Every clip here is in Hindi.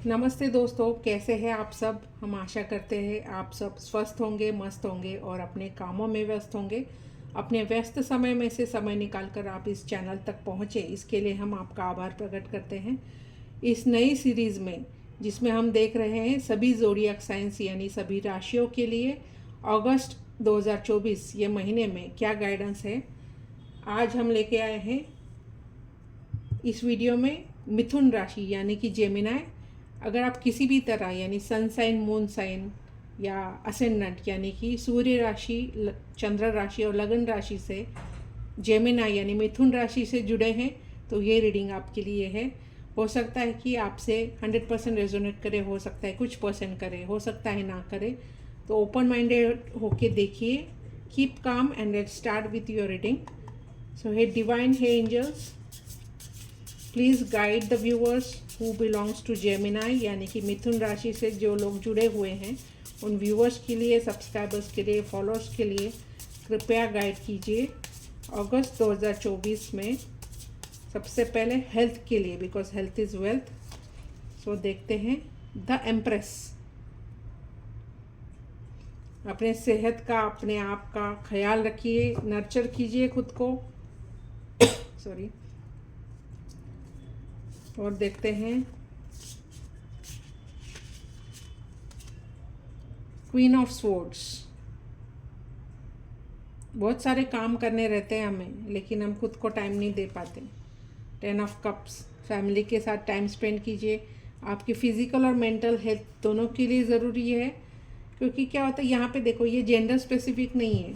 नमस्ते दोस्तों, कैसे हैं आप सब। हम आशा करते हैं आप सब स्वस्थ होंगे, मस्त होंगे और अपने कामों में व्यस्त होंगे। अपने व्यस्त समय में से समय निकालकर आप इस चैनल तक पहुँचे, इसके लिए हम आपका आभार प्रकट करते हैं। इस नई सीरीज़ में जिसमें हम देख रहे हैं सभी ज़ोडिएक साइंस यानी सभी राशियों के लिए अगस्त 2024 ये महीने में क्या गाइडेंस है, आज हम लेके आए हैं इस वीडियो में मिथुन राशि यानी कि जेमिनाई। अगर आप किसी भी तरह यानी सन साइन, मून साइन या असेंडेंट यानी कि सूर्य राशि, चंद्र राशि और लगन राशि से जेमिनाई यानी मिथुन राशि से जुड़े हैं तो ये रीडिंग आपके लिए है। हो सकता है कि आपसे 100% रेजोनेट करे, हो सकता है कुछ परसेंट करे, हो सकता है ना करे। तो ओपन माइंडेड होके देखिए। Keep calm and let's start with your reading. So hey divine, hey angels, please guide the viewers who belongs to Gemini यानी कि मिथुन राशि से जो लोग जुड़े हुए हैं उन व्यूअर्स के लिए, सब्सक्राइबर्स के लिए, फॉलोअर्स के लिए कृपया गाइड कीजिए अगस्त 2024 में। सबसे पहले हेल्थ के लिए, बिकॉज हेल्थ इज़ वेल्थ। सो देखते हैं द एम्प्रेस। अपने सेहत का, अपने आप का ख्याल रखिए, नर्चर कीजिए खुद को। सॉरी। और देखते हैं क्वीन ऑफ स्वॉर्ड्स। बहुत सारे काम करने रहते हैं हमें, लेकिन हम खुद को टाइम नहीं दे पाते। 10 ऑफ कप्स, फैमिली के साथ टाइम स्पेंड कीजिए। आपकी फिजिकल और मेंटल हेल्थ दोनों के लिए ज़रूरी है, क्योंकि क्या होता है यहाँ पे देखो, ये जेंडर स्पेसिफिक नहीं है।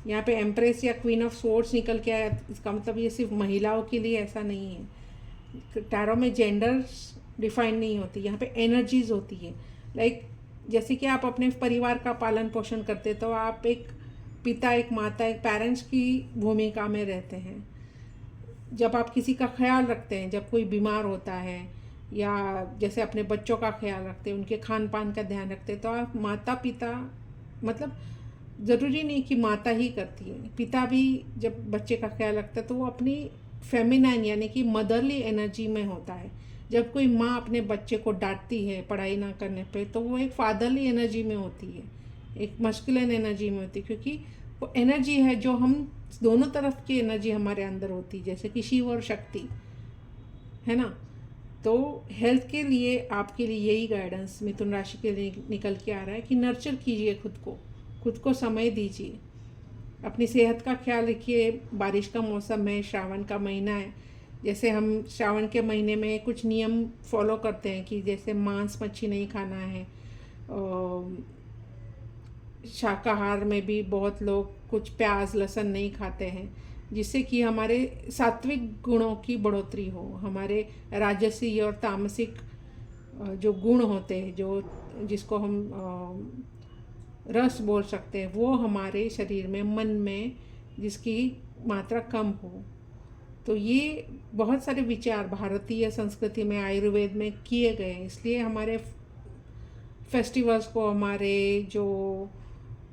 यहाँ पे एम्प्रेस या क्वीन ऑफ स्वॉर्ड्स निकल के आया, इसका मतलब ये सिर्फ महिलाओं के लिए ऐसा नहीं है। टैरो में जेंडर डिफाइन नहीं होती, यहाँ पे एनर्जीज होती है। लाइक जैसे कि आप अपने परिवार का पालन पोषण करते, तो आप एक पिता, एक माता, एक पेरेंट्स की भूमिका में रहते हैं। जब आप किसी का ख्याल रखते हैं, जब कोई बीमार होता है या जैसे अपने बच्चों का ख्याल रखते हैं, उनके खान पान का ध्यान रखते हैं, तो आप माता पिता, मतलब ज़रूरी नहीं कि माता ही करती है, पिता भी जब बच्चे का ख्याल रखता है तो वो अपनी फेमिनाइन यानी कि मदरली एनर्जी में होता है। जब कोई माँ अपने बच्चे को डांटती है पढ़ाई ना करने पे, तो वो एक फादरली एनर्जी में होती है, एक मस्कुलिन एनर्जी में होती है, क्योंकि वो एनर्जी है जो हम दोनों तरफ की एनर्जी हमारे अंदर होती है, जैसे कि शिव और शक्ति है ना। तो हेल्थ के लिए आपके लिए यही गाइडेंस मिथुन राशि के लिए निकल के आ रहा है कि नर्चर कीजिए खुद को समय दीजिए, अपनी सेहत का ख्याल रखिए। बारिश का मौसम है, श्रावण का महीना है। जैसे हम श्रावण के महीने में कुछ नियम फॉलो करते हैं कि जैसे मांस मच्छी नहीं खाना है, शाकाहार में भी बहुत लोग कुछ प्याज लहसुन नहीं खाते हैं, जिससे कि हमारे सात्विक गुणों की बढ़ोतरी हो। हमारे राजसी और तामसिक जो गुण होते हैं, जो जिसको हम रस बोल सकते हैं, वो हमारे शरीर में, मन में जिसकी मात्रा कम हो। तो ये बहुत सारे विचार भारतीय संस्कृति में, आयुर्वेद में किए गए हैं। इसलिए हमारे फेस्टिवल्स को, हमारे जो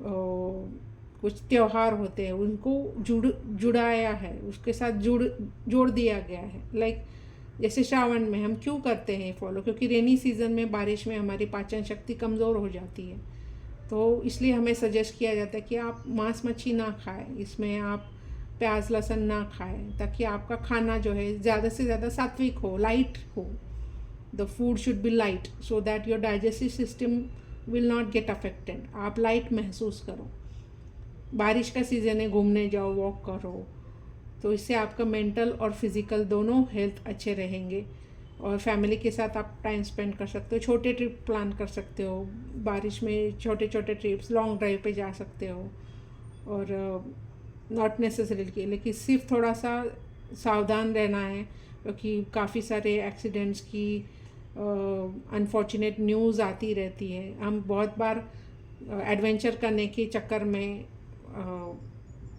कुछ त्यौहार होते हैं उनको जुड़ाया है, उसके साथ जोड़ दिया गया है। लाइक जैसे श्रावण में हम क्यों करते हैं फॉलो, क्योंकि रेनी सीजन में, बारिश में हमारी पाचन शक्ति कमज़ोर हो जाती है। तो इसलिए हमें सजेस्ट किया जाता है कि आप मांस मच्छी ना खाएं, इसमें आप प्याज लहसुन ना खाएं, ताकि आपका खाना जो है ज़्यादा से ज़्यादा सात्विक हो, लाइट हो। The food should be light so that your digestive system will not get affected. आप लाइट महसूस करो। बारिश का सीज़न है, घूमने जाओ, वॉक करो, तो इससे आपका मेंटल और फिज़िकल दोनों हेल्थ अच्छे रहेंगे। और फैमिली के साथ आप टाइम स्पेंड कर सकते हो, छोटे ट्रिप प्लान कर सकते हो। बारिश में छोटे छोटे ट्रिप्स, लॉन्ग ड्राइव पे जा सकते हो। और नॉट नेसेसरी, लेकिन सिर्फ थोड़ा सा सावधान रहना है, क्योंकि काफ़ी सारे एक्सीडेंट्स की अनफॉर्चुनेट न्यूज़ आती रहती है। हम बहुत बार एडवेंचर करने के चक्कर में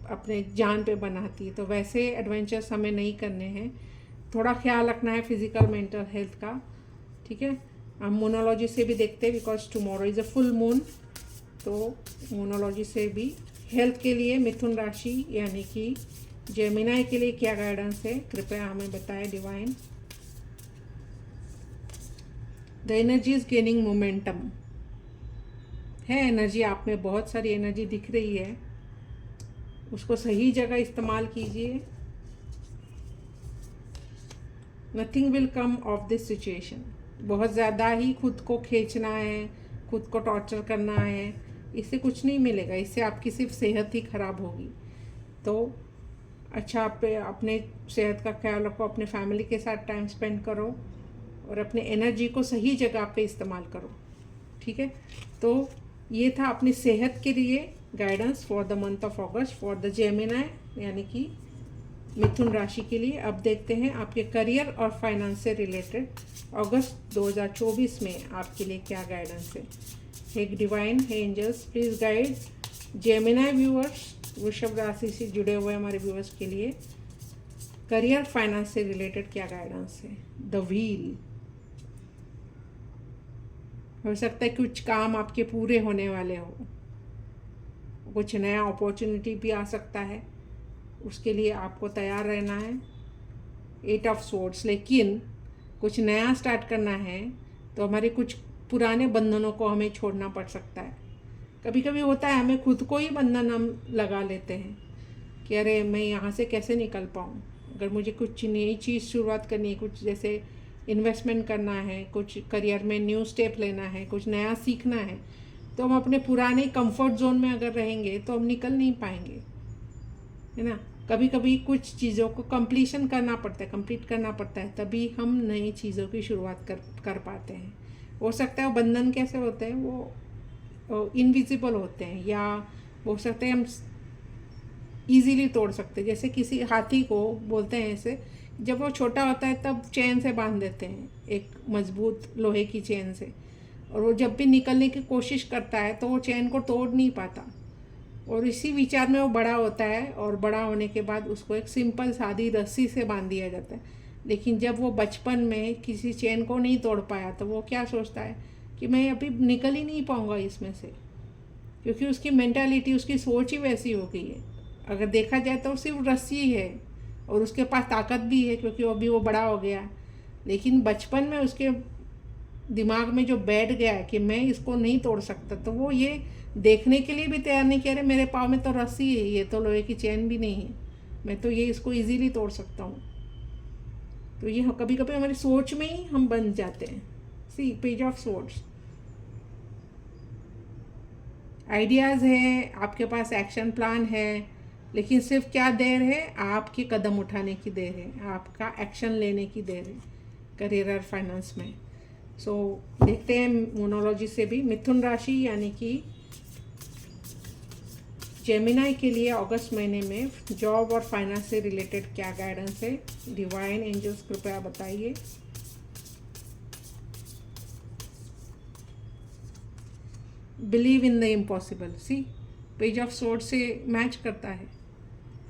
अपने जान पे बनाती है, तो वैसे एडवेंचर्स हमें नहीं करने हैं। थोड़ा ख्याल रखना है फिजिकल मेंटल हेल्थ का, ठीक है। हम मोनोलॉजी से भी देखते हैं, because tomorrow is a full moon. तो मोनोलॉजी से भी हेल्थ के लिए मिथुन राशि यानी कि जेमिनाई के लिए क्या गाइडेंस है, कृपया हमें बताएं divine. The energy is gaining momentum है। एनर्जी आप में, बहुत सारी एनर्जी दिख रही है, उसको सही जगह इस्तेमाल कीजिए। Nothing will come of this situation. बहुत ज़्यादा ही खुद को खींचना है, खुद को टॉर्चर करना है, इससे कुछ नहीं मिलेगा। इससे आपकी सिर्फ सेहत ही खराब होगी। तो अच्छा, आप अपने सेहत का ख्याल रखो, अपने फैमिली के साथ टाइम स्पेंड करो और अपने एनर्जी को सही जगह पे इस्तेमाल करो। ठीक है, तो ये था अपनी सेहत के लिए guidance for the month of August for the Gemini यानी कि मिथुन राशि के लिए। अब देखते हैं आपके करियर और फाइनेंस से रिलेटेड अगस्त 2024 में आपके लिए क्या गाइडेंस है। हे divine, hey angels, please guide Gemini viewers, वृषभ राशि से जुड़े हुए हमारे व्यूअर्स के लिए करियर फाइनेंस से रिलेटेड क्या गाइडेंस है। द व्हील, हो सकता है कुछ काम आपके पूरे होने वाले हो, कुछ नया अपॉर्चुनिटी भी आ सकता है, उसके लिए आपको तैयार रहना है। 8 ऑफ स्वॉर्ड्स, लेकिन कुछ नया स्टार्ट करना है तो हमारे कुछ पुराने बंधनों को हमें छोड़ना पड़ सकता है। कभी कभी होता है हमें खुद को ही बंधन हम लगा लेते हैं कि अरे मैं यहाँ से कैसे निकल पाऊँ। अगर मुझे कुछ नई चीज़ शुरुआत करनी है, कुछ जैसे इन्वेस्टमेंट करना है, कुछ करियर में न्यू स्टेप लेना है, कुछ नया सीखना है, तो हम अपने पुराने कंफर्ट जोन में अगर रहेंगे तो हम निकल नहीं पाएंगे, है ना। कभी कभी कुछ चीज़ों को कंप्लीट करना पड़ता है, तभी हम नई चीज़ों की शुरुआत कर पाते हैं। हो सकता है वो बंधन कैसे होते हैं, वो इनविजिबल होते हैं, या हो सकते हैं हम इजीली तोड़ सकते हैं। जैसे किसी हाथी को बोलते हैं ऐसे, जब वो छोटा होता है तब चेन से बांध देते हैं, एक मजबूत लोहे की चेन से, और वो जब भी निकलने की कोशिश करता है तो वो चेन को तोड़ नहीं पाता। और इसी विचार में वो बड़ा होता है, और बड़ा होने के बाद उसको एक सिंपल सादी रस्सी से बांध दिया जाता है। लेकिन जब वो बचपन में किसी चेन को नहीं तोड़ पाया तो वो क्या सोचता है कि मैं अभी निकल ही नहीं पाऊँगा इसमें से, क्योंकि उसकी मेंटालिटी, उसकी सोच ही वैसी हो गई है। अगर देखा जाए तो सिर्फ रस्सी है और उसके पास ताकत भी है क्योंकि अभी वो बड़ा हो गया, लेकिन बचपन में उसके दिमाग में जो बैठ गया है कि मैं इसको नहीं तोड़ सकता, तो वो ये देखने के लिए भी तैयार नहीं किया, अरे मेरे पाँव में तो रस्सी है, ये तो लोहे की चेन भी नहीं है, मैं तो ये इसको इजीली तोड़ सकता हूँ। तो ये कभी कभी हमारी सोच में ही हम बन जाते हैं। सी पेज ऑफ स्वॉर्ड्स, आइडियाज़ है आपके पास, एक्शन प्लान है, लेकिन सिर्फ क्या देर है, आपके कदम उठाने की देर है, आपका एक्शन लेने की देर है करियर और फाइनेंस में। सो देखते हैं मोनोलॉजी से भी मिथुन राशि यानी कि जेमिनी के लिए अगस्त महीने में जॉब और फाइनेंस से रिलेटेड क्या गाइडेंस है। डिवाइन एंजल्स कृपया बताइए। Believe in the impossible, see page of sword से मैच करता है।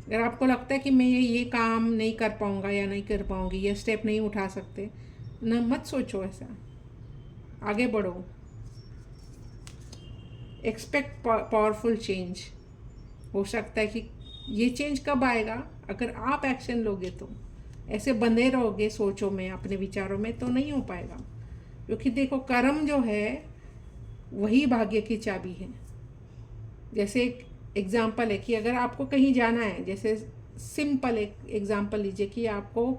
अगर आपको लगता है कि मैं ये काम नहीं कर पाऊँगा या नहीं कर पाऊँगी, ये स्टेप नहीं उठा सकते, न मत सोचो ऐसा, आगे बढ़ो। Expect powerful change. हो सकता है कि ये चेंज कब आएगा, अगर आप एक्शन लोगे तो। ऐसे बंधे रहोगे सोचों में, अपने विचारों में, तो नहीं हो पाएगा। क्योंकि देखो, कर्म जो है वही भाग्य की चाबी है। जैसे एक एग्जाम्पल है कि अगर आपको कहीं जाना है, जैसे सिंपल एक एग्जाम्पल लीजिए कि आपको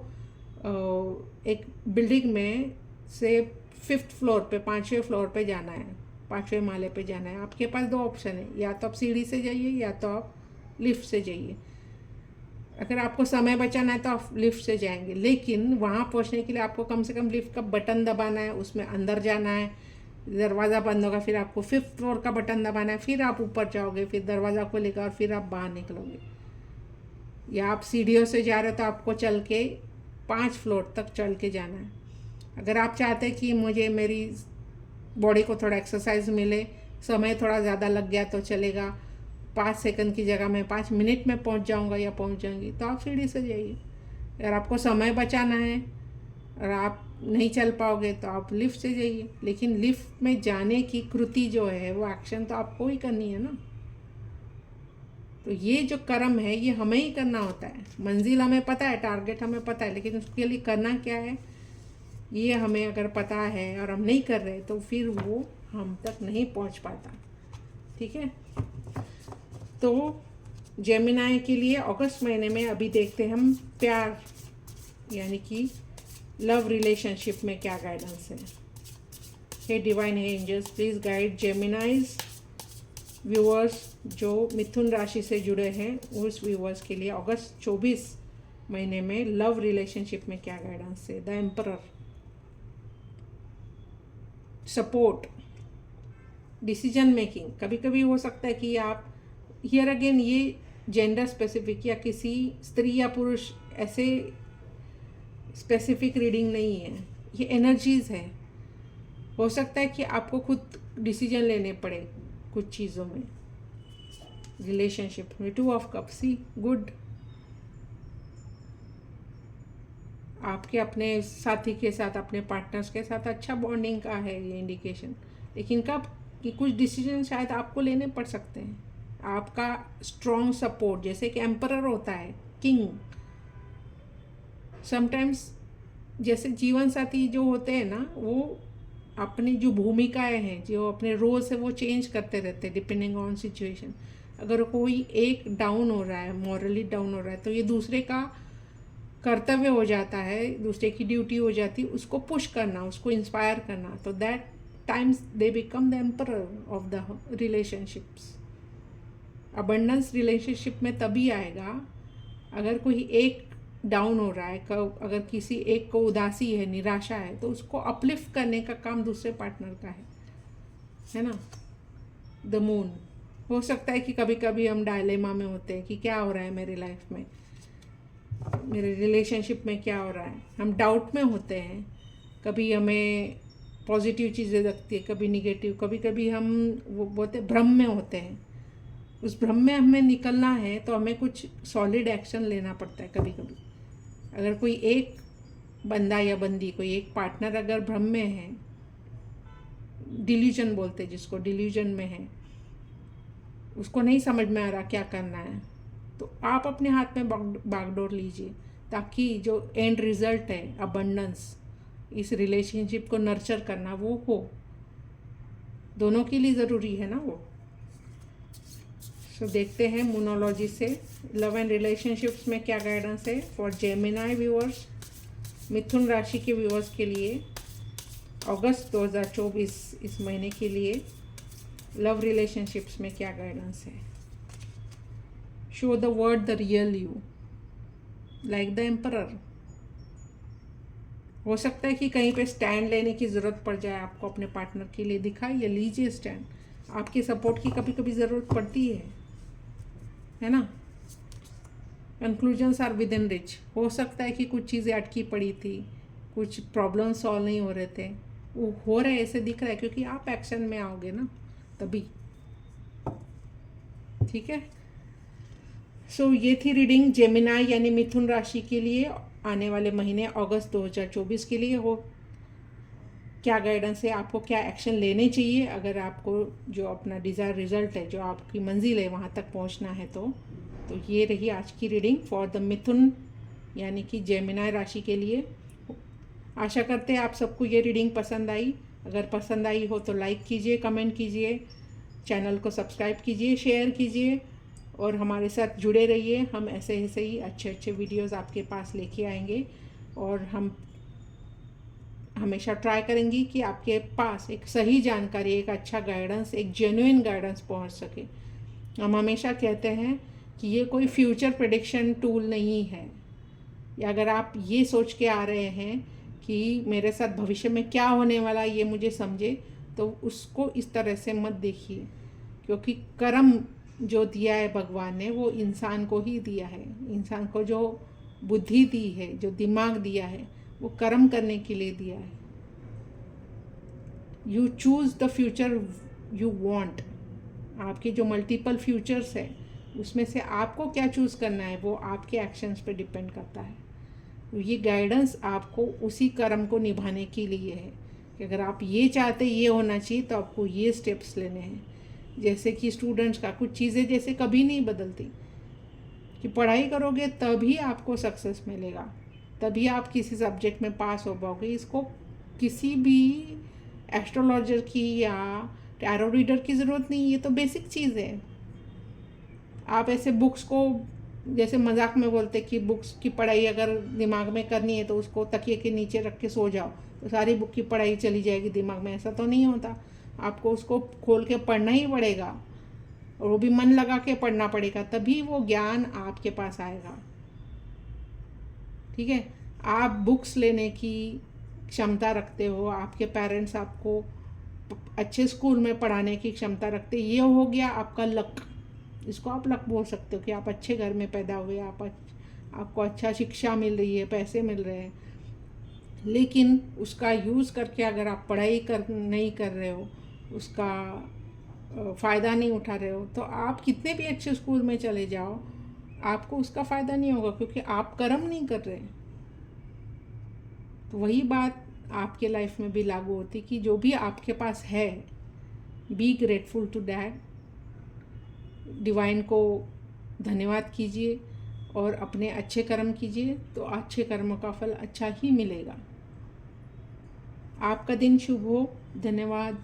एक बिल्डिंग में से 5th फ्लोर पे, 5वें फ्लोर पे जाना है, 5वें माले पे जाना है। आपके पास 2 ऑप्शन है, या तो आप सीढ़ी से जाइए या तो आप लिफ्ट से जाइए। अगर आपको समय बचाना है तो आप लिफ्ट से जाएंगे, लेकिन वहाँ पहुँचने के लिए आपको कम से कम लिफ्ट का बटन दबाना है, उसमें अंदर जाना है, दरवाज़ा बंद होगा, फिर आपको 5th फ्लोर का बटन दबाना है, फिर आप ऊपर जाओगे, फिर दरवाज़ा खुलेगा और फिर आप बाहर निकलोगे। या आप सीढ़ियों से जा रहे हो तो आपको चल के 5 फ्लोर तक चल के जाना है। अगर आप चाहते हैं कि मुझे मेरी बॉडी को थोड़ा एक्सरसाइज मिले, समय थोड़ा ज़्यादा लग गया तो चलेगा, 5 सेकंड की जगह मैं 5 मिनट में पहुंच जाऊंगा या पहुंच जाऊंगी, तो आप सीढ़ी से जाइए। अगर आपको समय बचाना है और आप नहीं चल पाओगे तो आप लिफ्ट से जाइए। लेकिन लिफ्ट में जाने की कृति जो है, वो एक्शन तो आपको ही करनी है ना। तो ये जो कर्म है ये हमें ही करना होता है। मंजिल हमें पता है, टारगेट हमें पता है, लेकिन उसके लिए करना क्या है, ये हमें अगर पता है और हम नहीं कर रहे तो फिर वो हम तक नहीं पहुंच पाता। ठीक है, तो जेमिनाई के लिए अगस्त महीने में अभी देखते हैं हम प्यार यानी कि लव रिलेशनशिप में क्या गाइडेंस है। हे divine angels, please guide Geminis viewers जो मिथुन राशि से जुड़े हैं, उस व्यूअर्स के लिए अगस्त 24 महीने में लव रिलेशनशिप में क्या गाइडेंस है। The emperor, support, decision making. कभी कभी हो सकता है कि आप हियर अगेन ये जेंडर स्पेसिफिक या किसी स्त्री या पुरुष ऐसे स्पेसिफिक रीडिंग नहीं है, ये एनर्जीज है। हो सकता है कि आपको खुद डिसीजन लेने पड़े कुछ चीज़ों में रिलेशनशिप में। 2 ऑफ कप्स, सी गुड। आपके अपने साथी के साथ, अपने पार्टनर्स के साथ अच्छा बॉन्डिंग का है ये इंडिकेशन। लेकिन कब कि कुछ डिसीजन शायद आपको लेने पड़ सकते हैं। आपका स्ट्रॉन्ग सपोर्ट, जैसे कि एम्परर होता है किंग। समटाइम्स जैसे जीवन साथी जो होते हैं ना, वो अपनी जो भूमिकाएं हैं, जो अपने रोल्स है, वो चेंज करते रहते हैं डिपेंडिंग ऑन सिचुएशन। अगर कोई एक डाउन हो रहा है, मॉरली डाउन हो रहा है, तो ये दूसरे का कर्तव्य हो जाता है, दूसरे की ड्यूटी हो जाती है उसको पुश करना, उसको इंस्पायर करना। तो that times they become the emperor of the relationships. Abundance relationship में तभी आएगा अगर कोई एक डाउन हो रहा है, अगर किसी एक को उदासी है, निराशा है, तो उसको अपलिफ्ट करने का काम दूसरे पार्टनर का है ना। द मून, हो सकता है कि कभी कभी हम डायलेमा में होते हैं कि क्या हो रहा है मेरी लाइफ में, मेरे रिलेशनशिप में क्या हो रहा है। हम डाउट में होते हैं, कभी हमें पॉजिटिव चीज़ें लगती है, कभी निगेटिव, कभी कभी हम वो बोलते भ्रम में होते हैं। उस भ्रम में हमें निकलना है तो हमें कुछ सॉलिड एक्शन लेना पड़ता है कभी कभी। अगर कोई एक बंदा या बंदी, कोई एक पार्टनर अगर भ्रम में है, डिल्यूजन बोलते हैं जिसको, डिल्यूजन में है, उसको नहीं समझ में आ रहा क्या करना है, तो आप अपने हाथ में बागडोर लीजिए ताकि जो एंड रिजल्ट है अबंडेंस, इस रिलेशनशिप को नर्चर करना, वो हो। दोनों के लिए ज़रूरी है ना वो। सो देखते हैं मोनोलॉजी से लव एंड रिलेशनशिप्स में क्या गाइडेंस है फॉर जेमिनाई व्यूअर्स, मिथुन राशि के व्यूअर्स के लिए अगस्त 2024 इस महीने के लिए लव रिलेशनशिप्स में क्या गाइडेंस है। Show the word the real you like the emperor. हो सकता है कि कहीं पे स्टैंड लेने की ज़रूरत पड़ जाए आपको अपने पार्टनर के लिए, दिखाइए, लीजिए स्टैंड। आपकी सपोर्ट की कभी कभी ज़रूरत पड़ती है ना। Conclusions are within reach. हो सकता है कि कुछ चीज़ें अटकी पड़ी थी, कुछ प्रॉब्लम सॉल्व नहीं हो रहे थे, वो हो रहे ऐसे दिख रहा है क्योंकि आप एक्शन में आओगे ना तभी। ठीक है, सो ये थी रीडिंग जेमिनाई यानी मिथुन राशि के लिए आने वाले महीने अगस्त 2024 के लिए। हो क्या गाइडेंस है, आपको क्या एक्शन लेने चाहिए अगर आपको जो अपना डिज़ायर रिजल्ट है, जो आपकी मंजिल है, वहाँ तक पहुँचना है। तो ये रही आज की रीडिंग फॉर द मिथुन यानी कि जेमिनाई राशि के लिए। आशा करते हैं आप सबको ये रीडिंग पसंद आई। अगर पसंद आई हो तो लाइक कीजिए, कमेंट कीजिए, चैनल को सब्सक्राइब कीजिए, शेयर कीजिए और हमारे साथ जुड़े रहिए। हम ऐसे ही अच्छे वीडियोस आपके पास लेके आएंगे और हम हमेशा ट्राई करेंगे कि आपके पास एक सही जानकारी, एक अच्छा गाइडेंस, एक जेन्युइन गाइडेंस पहुंच सके। हम हमेशा कहते हैं कि ये कोई फ्यूचर प्रेडिक्शन टूल नहीं है। या अगर आप ये सोच के आ रहे हैं कि मेरे साथ भविष्य में क्या होने वाला ये मुझे समझे, तो उसको इस तरह से मत देखिए, क्योंकि कर्म जो दिया है भगवान ने वो इंसान को ही दिया है। इंसान को जो बुद्धि दी है, जो दिमाग दिया है, वो कर्म करने के लिए दिया है। You choose the future you want. आपके जो मल्टीपल फ्यूचर्स है उसमें से आपको क्या चूज़ करना है वो आपके एक्शंस पे डिपेंड करता है। तो ये गाइडेंस आपको उसी कर्म को निभाने के लिए है कि अगर आप ये चाहते ये होना चाहिए तो आपको ये स्टेप्स लेने हैं। जैसे कि स्टूडेंट्स का कुछ चीज़ें जैसे कभी नहीं बदलती कि पढ़ाई करोगे तभी आपको सक्सेस मिलेगा। तभी आप किसी सब्जेक्ट में पास हो पाओगे। इसको किसी भी एस्ट्रोलॉजर की या टैरो रीडर की ज़रूरत नहीं, ये तो बेसिक चीज़ है। आप ऐसे बुक्स को जैसे मजाक में बोलते कि बुक्स की पढ़ाई अगर दिमाग में करनी है तो उसको तकिए के नीचे रख के सो जाओ तो सारी बुक की पढ़ाई चली जाएगी दिमाग में, ऐसा तो नहीं होता। आपको उसको खोल के पढ़ना ही पड़ेगा और वो भी मन लगा के पढ़ना पड़ेगा, तभी वो ज्ञान आपके पास आएगा। ठीक है, आप बुक्स लेने की क्षमता रखते हो, आपके पेरेंट्स आपको अच्छे स्कूल में पढ़ाने की क्षमता रखते, ये हो गया आपका लक। इसको आप लक बोल सकते हो कि आप अच्छे घर में पैदा हुए, आपको अच्छा शिक्षा मिल रही है, पैसे मिल रहे हैं। लेकिन उसका यूज़ करके अगर आप पढ़ाई नहीं कर रहे हो, उसका फ़ायदा नहीं उठा रहे हो, तो आप कितने भी अच्छे स्कूल में चले जाओ, आपको उसका फ़ायदा नहीं होगा, क्योंकि आप कर्म नहीं कर रहे। तो वही बात आपके लाइफ में भी लागू होती कि जो भी आपके पास है, be grateful to that, divine को धन्यवाद कीजिए और अपने अच्छे कर्म कीजिए, तो अच्छे कर्मों का फल अच्छा ही मिलेगा। आपका दिन शुभ हो। धन्यवाद।